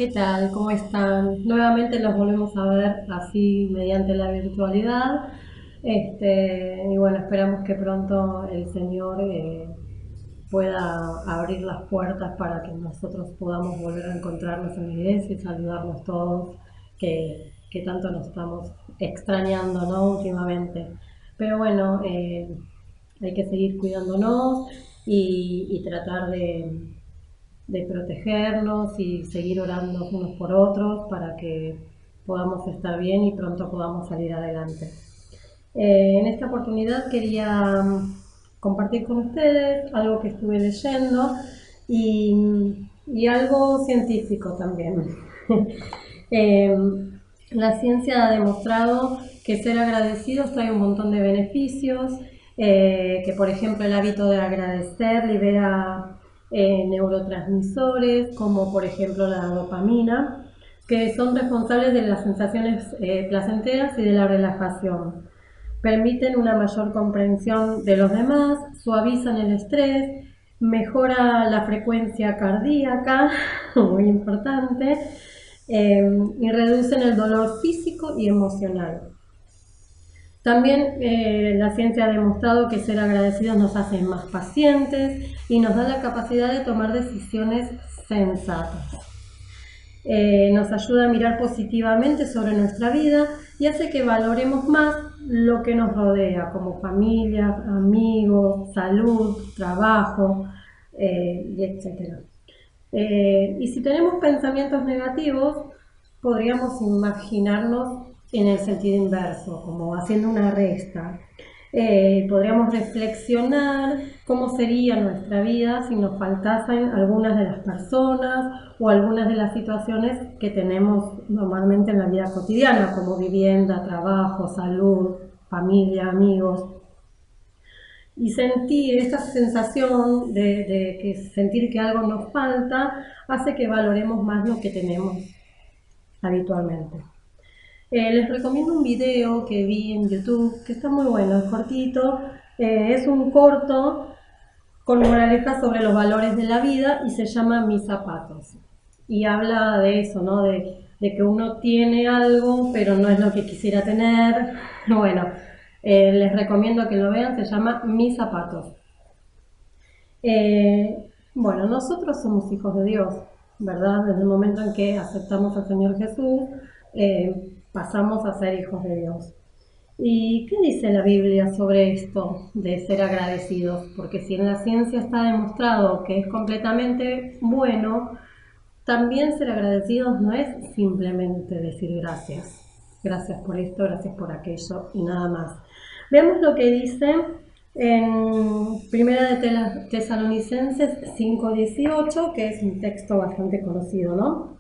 ¿Qué tal? ¿Cómo están? Nuevamente los volvemos a ver así mediante la virtualidad. Y bueno, esperamos que pronto el Señor pueda abrir las puertas para que nosotros podamos volver a encontrarnos en la iglesia y saludarnos todos, que tanto nos estamos extrañando, ¿no? Últimamente. Pero bueno, hay que seguir cuidándonos y tratar de protegernos y seguir orando unos por otros para que podamos estar bien y pronto podamos salir adelante. En esta oportunidad quería compartir con ustedes algo que estuve leyendo y algo científico también. Eh, la ciencia ha demostrado que ser agradecidos trae un montón de beneficios, que por ejemplo el hábito de agradecer libera neurotransmisores como por ejemplo la dopamina, que son responsables de las sensaciones placenteras y de la relajación. Permiten una mayor comprensión de los demás, suavizan el estrés, mejora la frecuencia cardíaca, muy importante, y reducen el dolor físico y emocional. También la ciencia ha demostrado que ser agradecidos nos hace más pacientes y nos da la capacidad de tomar decisiones sensatas. Nos ayuda a mirar positivamente sobre nuestra vida y hace que valoremos más lo que nos rodea, como familia, amigos, salud, trabajo, y etc. Y si tenemos pensamientos negativos, podríamos imaginarnos en el sentido inverso, como haciendo una resta. Podríamos reflexionar cómo sería nuestra vida si nos faltasen algunas de las personas o algunas de las situaciones que tenemos normalmente en la vida cotidiana, como vivienda, trabajo, salud, familia, amigos. Y sentir esta sensación de que sentir que algo nos falta hace que valoremos más lo que tenemos habitualmente. Les recomiendo un video que vi en YouTube que está muy bueno, es cortito, es un corto con moraleja sobre los valores de la vida y se llama Mis zapatos. Y habla de eso, ¿no? De que uno tiene algo pero no es lo que quisiera tener. Bueno, les recomiendo que lo vean, se llama Mis zapatos. Bueno, nosotros somos hijos de Dios, ¿verdad? Desde el momento en que aceptamos al Señor Jesús, pasamos a ser hijos de Dios. ¿Y qué dice la Biblia sobre esto de ser agradecidos? Porque si en la ciencia está demostrado que es completamente bueno, también ser agradecidos no es simplemente decir gracias. Gracias por esto, gracias por aquello y nada más. Veamos lo que dice en Primera de Tesalonicenses 5:18, que es un texto bastante conocido, ¿no?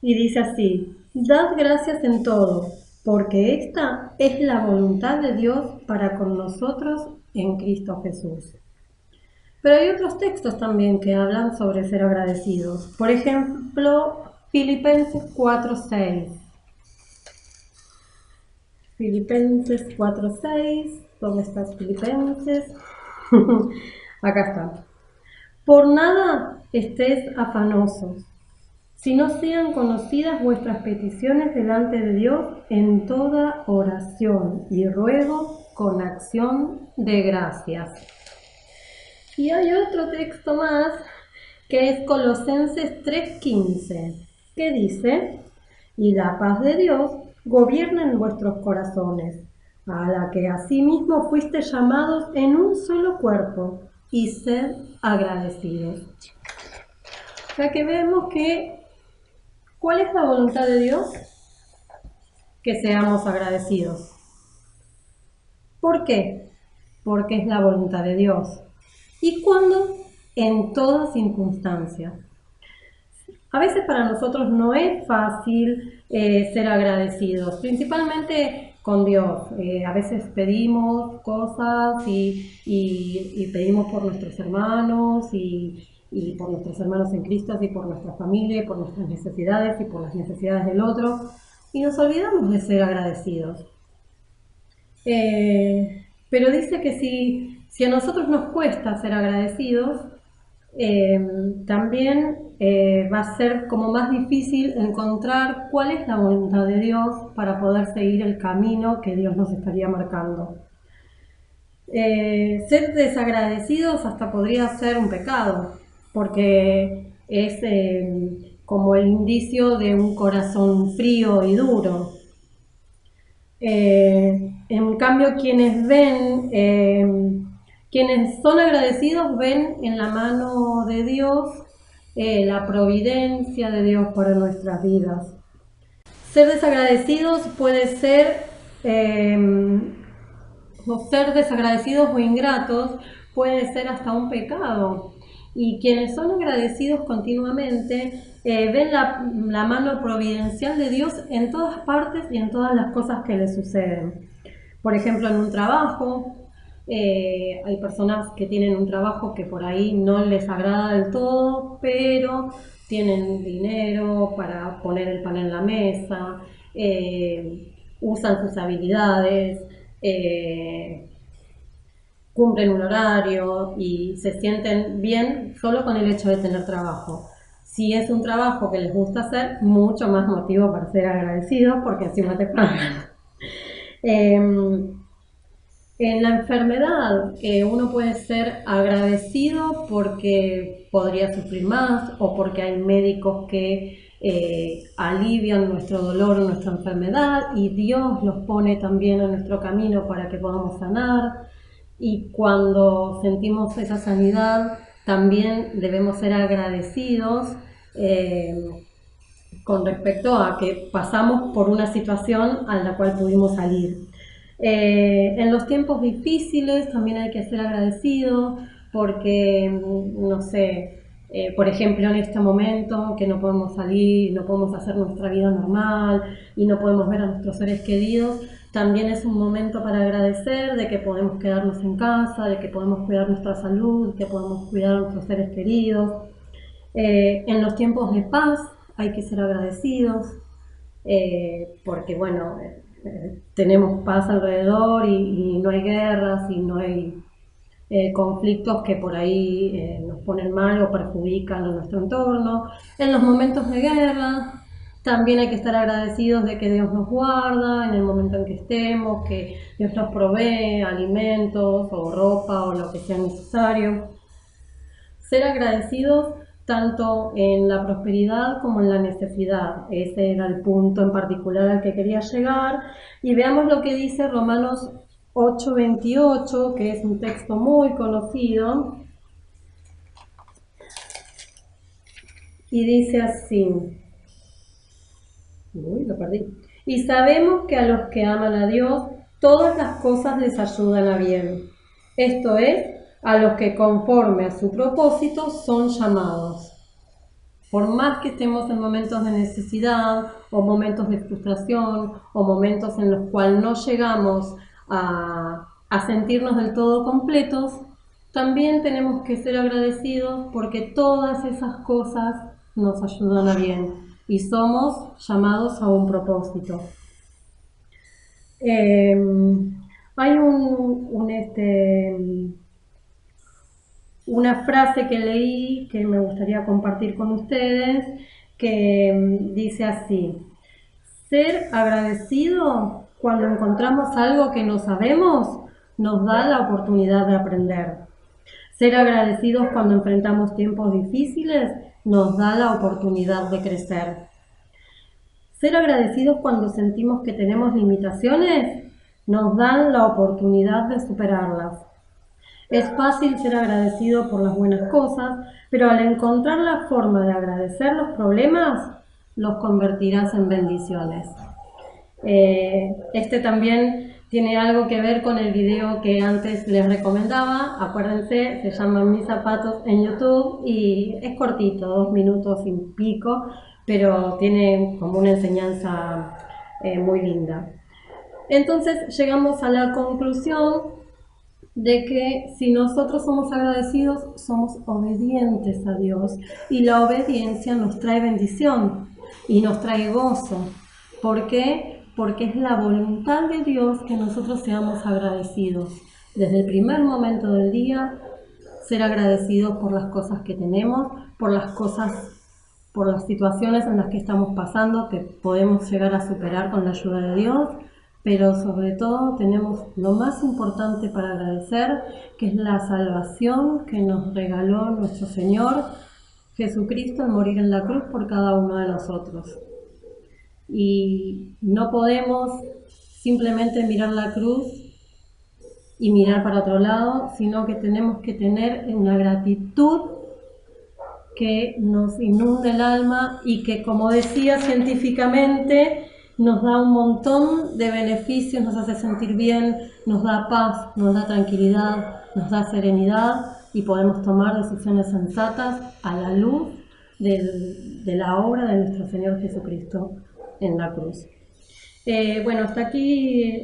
Y dice así: dad gracias en todo, porque esta es la voluntad de Dios para con nosotros en Cristo Jesús. Pero hay otros textos también que hablan sobre ser agradecidos. Por ejemplo, Filipenses 4:6. Filipenses 4:6. ¿Dónde estás, Filipenses? Acá está. Por nada estéis afanosos, si no sean conocidas vuestras peticiones delante de Dios en toda oración y ruego con acción de gracias. Y hay otro texto más que es Colosenses 3:15, que dice: y la paz de Dios gobierna en vuestros corazones, a la que asimismo fuiste llamados en un solo cuerpo, y sed agradecidos. O sea que vemos que, ¿cuál es la voluntad de Dios? Que seamos agradecidos. ¿Por qué? Porque es la voluntad de Dios. ¿Y cuándo? En toda circunstancia. A veces para nosotros no es fácil ser agradecidos, principalmente con Dios. A veces pedimos cosas y pedimos por nuestros hermanos y por nuestros hermanos en Cristo y por nuestra familia y por nuestras necesidades y por las necesidades del otro. Y nos olvidamos de ser agradecidos. Pero dice que si a nosotros nos cuesta ser agradecidos, También va a ser como más difícil encontrar cuál es la voluntad de Dios para poder seguir el camino que Dios nos estaría marcando. Ser desagradecidos hasta podría ser un pecado, porque es como el indicio de un corazón frío y duro. En cambio, quienes son agradecidos ven en la mano de Dios la providencia de Dios para nuestras vidas. Ser desagradecidos puede ser, o ser desagradecidos o ingratos puede ser hasta un pecado. Y quienes son agradecidos continuamente ven la mano providencial de Dios en todas partes y en todas las cosas que les suceden. Por ejemplo, en un trabajo, hay personas que tienen un trabajo que por ahí no les agrada del todo, pero tienen dinero para poner el pan en la mesa, usan sus habilidades, cumplen un horario y se sienten bien solo con el hecho de tener trabajo. Si es un trabajo que les gusta hacer, mucho más motivo para ser agradecidos porque encima te pagan. En la enfermedad, uno puede ser agradecido porque podría sufrir más o porque hay médicos que alivian nuestro dolor o nuestra enfermedad y Dios los pone también en nuestro camino para que podamos sanar. Y cuando sentimos esa sanidad, también debemos ser agradecidos con respecto a que pasamos por una situación a la cual pudimos salir. En los tiempos difíciles también hay que ser agradecido porque, no sé, por ejemplo en este momento que no podemos salir, no podemos hacer nuestra vida normal y no podemos ver a nuestros seres queridos, también es un momento para agradecer de que podemos quedarnos en casa, de que podemos cuidar nuestra salud, que podemos cuidar a nuestros seres queridos. En los tiempos de paz hay que ser agradecidos porque, bueno, tenemos paz alrededor y no hay guerras y no hay conflictos que por ahí nos ponen mal o perjudican a nuestro entorno. En los momentos de guerra también hay que estar agradecidos de que Dios nos guarda en el momento en que estemos, que Dios nos provee alimentos o ropa o lo que sea necesario. Ser agradecidos tanto en la prosperidad como en la necesidad. Ese era el punto en particular al que quería llegar. Y veamos lo que dice Romanos 8:28, que es un texto muy conocido. Y dice así. Uy, lo perdí. Y sabemos que a los que aman a Dios, todas las cosas les ayudan a bien. Esto es, a los que conforme a su propósito son llamados. Por más que estemos en momentos de necesidad o momentos de frustración o momentos en los cuales no llegamos a sentirnos del todo completos, también tenemos que ser agradecidos porque todas esas cosas nos ayudan a bien y somos llamados a un propósito. Hay una frase que leí que me gustaría compartir con ustedes que dice así: ser agradecido cuando encontramos algo que no sabemos nos da la oportunidad de aprender. Ser agradecidos cuando enfrentamos tiempos difíciles nos da la oportunidad de crecer. Ser agradecidos cuando sentimos que tenemos limitaciones nos dan la oportunidad de superarlas. Es fácil ser agradecido por las buenas cosas, pero al encontrar la forma de agradecer los problemas, los convertirás en bendiciones. Este también tiene algo que ver con el video que antes les recomendaba. Acuérdense, se llama Mis Zapatos en YouTube y es cortito, 2 minutos y pico, pero tiene como una enseñanza muy linda. Entonces llegamos a la conclusión de que si nosotros somos agradecidos, somos obedientes a Dios y la obediencia nos trae bendición y nos trae gozo. ¿Por qué? Porque es la voluntad de Dios que nosotros seamos agradecidos. Desde el primer momento del día ser agradecidos por las cosas que tenemos, por las cosas, por las situaciones en las que estamos pasando, que podemos llegar a superar con la ayuda de Dios, pero sobre todo tenemos lo más importante para agradecer, que es la salvación que nos regaló nuestro Señor Jesucristo al morir en la cruz por cada uno de nosotros. Y no podemos simplemente mirar la cruz y mirar para otro lado, sino que tenemos que tener una gratitud que nos inunde el alma y que, como decía científicamente, nos da un montón de beneficios, nos hace sentir bien, nos da paz, nos da tranquilidad, nos da serenidad y podemos tomar decisiones sensatas a la luz de la obra de nuestro Señor Jesucristo en la cruz. Bueno, hasta aquí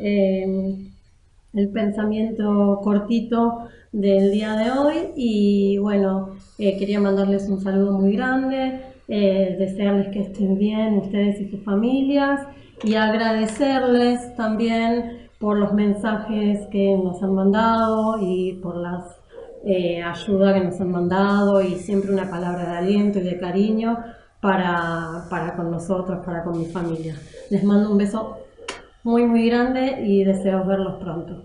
el pensamiento cortito del día de hoy y bueno, quería mandarles un saludo muy grande, desearles que estén bien ustedes y sus familias y agradecerles también por los mensajes que nos han mandado y por las ayuda que nos han mandado y siempre una palabra de aliento y de cariño para con nosotros, para con mi familia. Les mando un beso muy muy grande y deseo verlos pronto.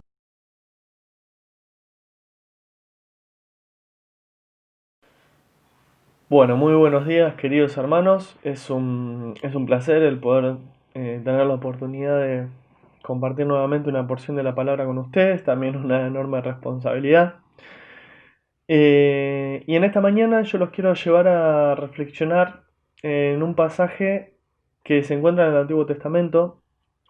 Bueno, muy buenos días, queridos hermanos. Es un placer el poder tener la oportunidad de compartir nuevamente una porción de la palabra con ustedes, también una enorme responsabilidad. Y en esta mañana yo los quiero llevar a reflexionar en un pasaje que se encuentra en el Antiguo Testamento,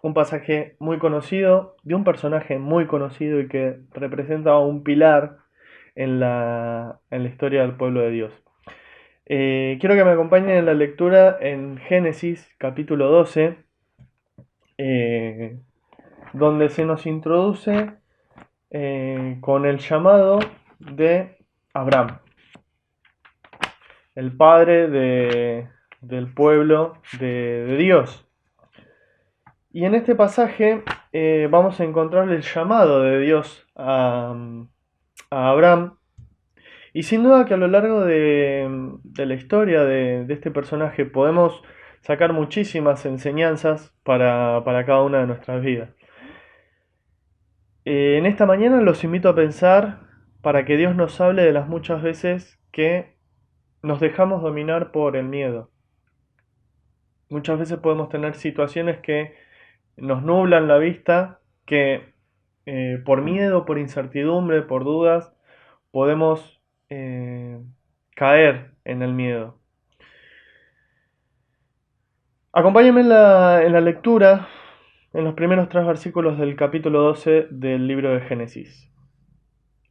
un pasaje muy conocido, de un personaje muy conocido y que representa un pilar en la historia del pueblo de Dios. Quiero que me acompañen en la lectura en Génesis capítulo 12, eh, donde se nos introduce con el llamado de Abraham, el padre del pueblo de Dios. Y en este pasaje vamos a encontrar el llamado de Dios a Abraham. Y sin duda que a lo largo de la historia de este personaje podemos sacar muchísimas enseñanzas para cada una de nuestras vidas. En esta mañana los invito a pensar para que Dios nos hable de las muchas veces que nos dejamos dominar por el miedo. Muchas veces podemos tener situaciones que nos nublan la vista, que por miedo, por incertidumbre, por dudas, podemos caer en el miedo. Acompáñenme en la lectura, en los primeros 3 versículos del capítulo 12 del libro de Génesis.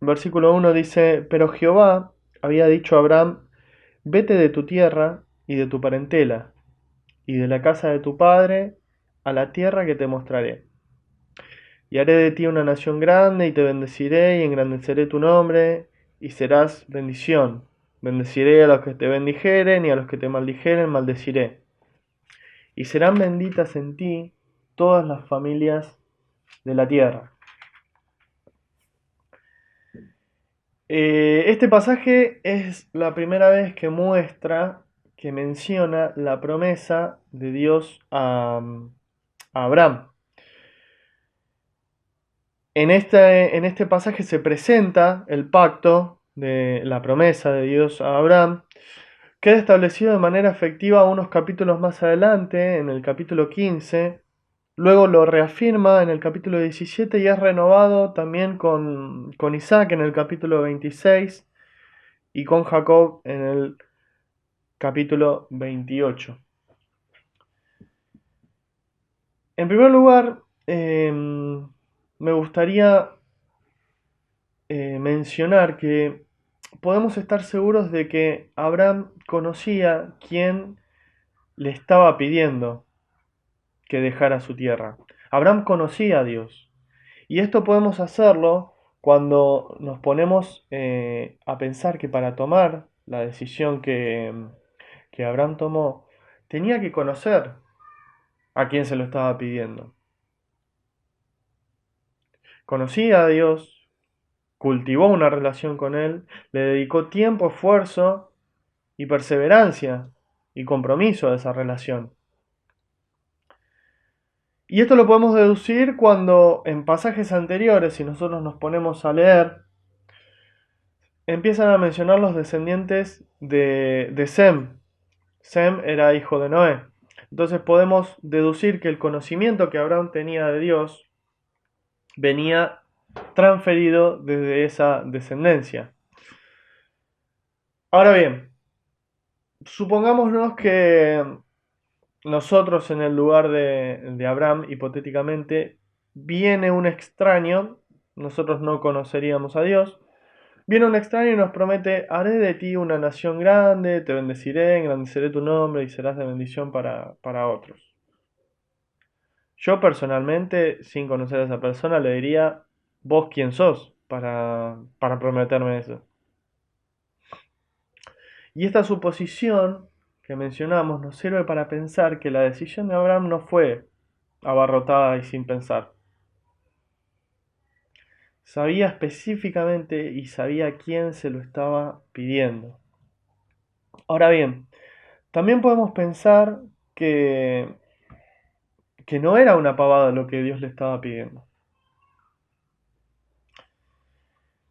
Versículo 1 dice: Pero Jehová había dicho a Abraham: Vete de tu tierra y de tu parentela, y de la casa de tu padre, a la tierra que te mostraré. Y haré de ti una nación grande, y te bendeciré, y engrandeceré tu nombre, y serás bendición. Bendeciré a los que te bendijeren, y a los que te maldijeren maldeciré. Y serán benditas en ti todas las familias de la tierra. Este pasaje es la primera vez que muestra, que menciona la promesa de Dios a Abraham. En este pasaje se presenta el pacto de la promesa de Dios a Abraham. Queda establecido de manera efectiva unos capítulos más adelante, en el capítulo 15. Luego lo reafirma en el capítulo 17 y es renovado también con Isaac en el capítulo 26 y con Jacob en el capítulo 28. En primer lugar, me gustaría mencionar que podemos estar seguros de que Abraham conocía quién le estaba pidiendo que dejara su tierra. Abraham conocía a Dios. Y esto podemos hacerlo cuando nos ponemos a pensar que para tomar la decisión que Abraham tomó, tenía que conocer a quién se lo estaba pidiendo. Conocía a Dios, cultivó una relación con Él, le dedicó tiempo, esfuerzo y perseverancia y compromiso a esa relación. Y esto lo podemos deducir cuando en pasajes anteriores, si nosotros nos ponemos a leer, empiezan a mencionar los descendientes de Sem. Sem era hijo de Noé. Entonces podemos deducir que el conocimiento que Abraham tenía de Dios venía transferido desde esa descendencia. Ahora bien, supongámonos que nosotros en el lugar de Abraham, hipotéticamente, viene un extraño, nosotros no conoceríamos a Dios, viene un extraño y nos promete: haré de ti una nación grande, te bendeciré, engrandeceré tu nombre y serás de bendición para otros. Yo personalmente, sin conocer a esa persona, le diría: ¿vos quién sos para prometerme eso? Y esta suposición que mencionamos nos sirve para pensar que la decisión de Abraham no fue abarrotada y sin pensar. Sabía específicamente y sabía quién se lo estaba pidiendo. Ahora bien, también podemos pensar que, que no era una pavada lo que Dios le estaba pidiendo.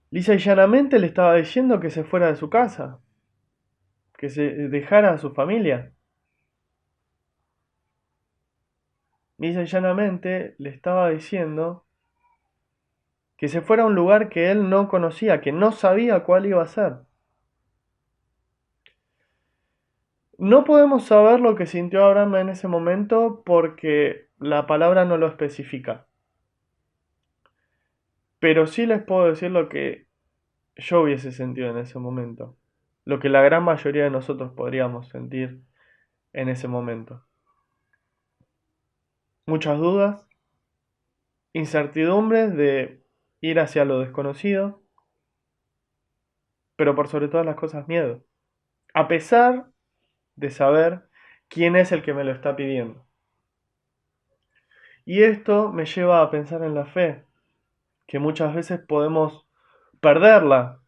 Lisa y llanamente le estaba diciendo que se fuera de su casa, que se dejara a su familia. Lisa y llanamente le estaba diciendo que se fuera a un lugar que él no conocía, que no sabía cuál iba a ser. No podemos saber lo que sintió Abraham en ese momento porque la palabra no lo especifica. Pero sí les puedo decir lo que yo hubiese sentido en ese momento. Lo que la gran mayoría de nosotros podríamos sentir en ese momento. Muchas dudas, incertidumbres de ir hacia lo desconocido, pero por sobre todas las cosas miedo. A pesar de saber quién es el que me lo está pidiendo. Y esto me lleva a pensar en la fe, que muchas veces podemos perderla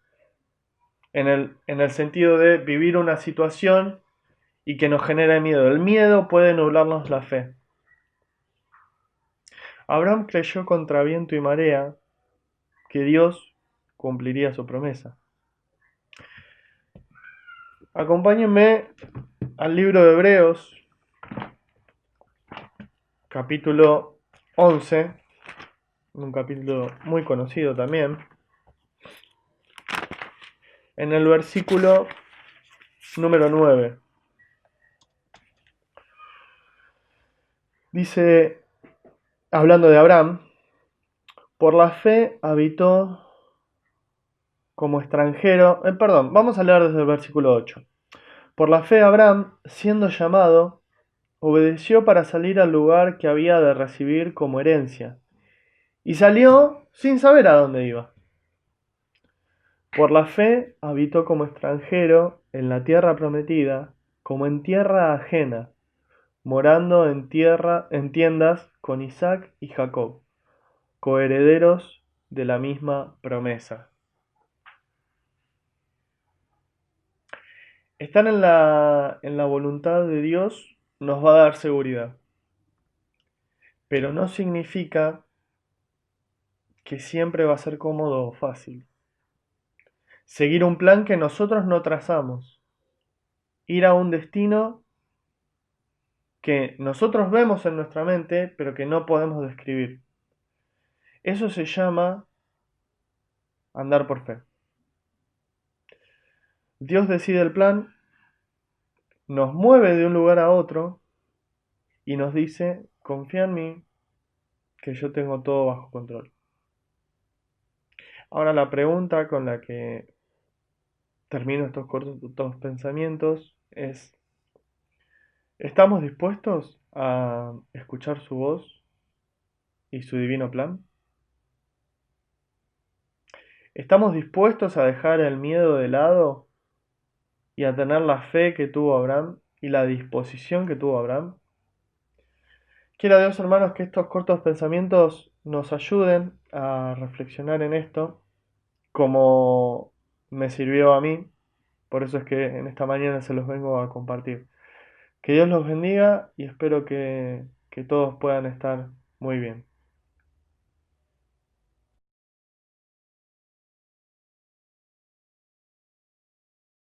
en el sentido de vivir una situación y que nos genera miedo. El miedo puede nublarnos la fe. Abraham creyó contra viento y marea que Dios cumpliría su promesa. Acompáñenme al libro de Hebreos, capítulo 11, un capítulo muy conocido también. En el versículo número 9. Dice, hablando de Abraham: por la fe habitó como extranjero. Vamos a leer desde el versículo 8. Por la fe Abraham, siendo llamado, obedeció para salir al lugar que había de recibir como herencia, y salió sin saber a dónde iba. Por la fe habitó como extranjero en la tierra prometida, como en tierra ajena, morando en tiendas con Isaac y Jacob, coherederos de la misma promesa. Estar en la voluntad de Dios nos va a dar seguridad, pero no significa que siempre va a ser cómodo o fácil. Seguir un plan que nosotros no trazamos, ir a un destino que nosotros vemos en nuestra mente, pero que no podemos describir. Eso se llama andar por fe. Dios decide el plan, nos mueve de un lugar a otro y nos dice: confía en mí, que yo tengo todo bajo control. Ahora la pregunta con la que termino estos cortos pensamientos es: ¿estamos dispuestos a escuchar su voz y su divino plan? ¿Estamos dispuestos a dejar el miedo de lado y a tener la fe que tuvo Abraham y la disposición que tuvo Abraham? Quiera Dios, hermanos, que estos cortos pensamientos nos ayuden a reflexionar en esto como me sirvió a mí. Por eso es que en esta mañana se los vengo a compartir. Que Dios los bendiga y espero que todos puedan estar muy bien.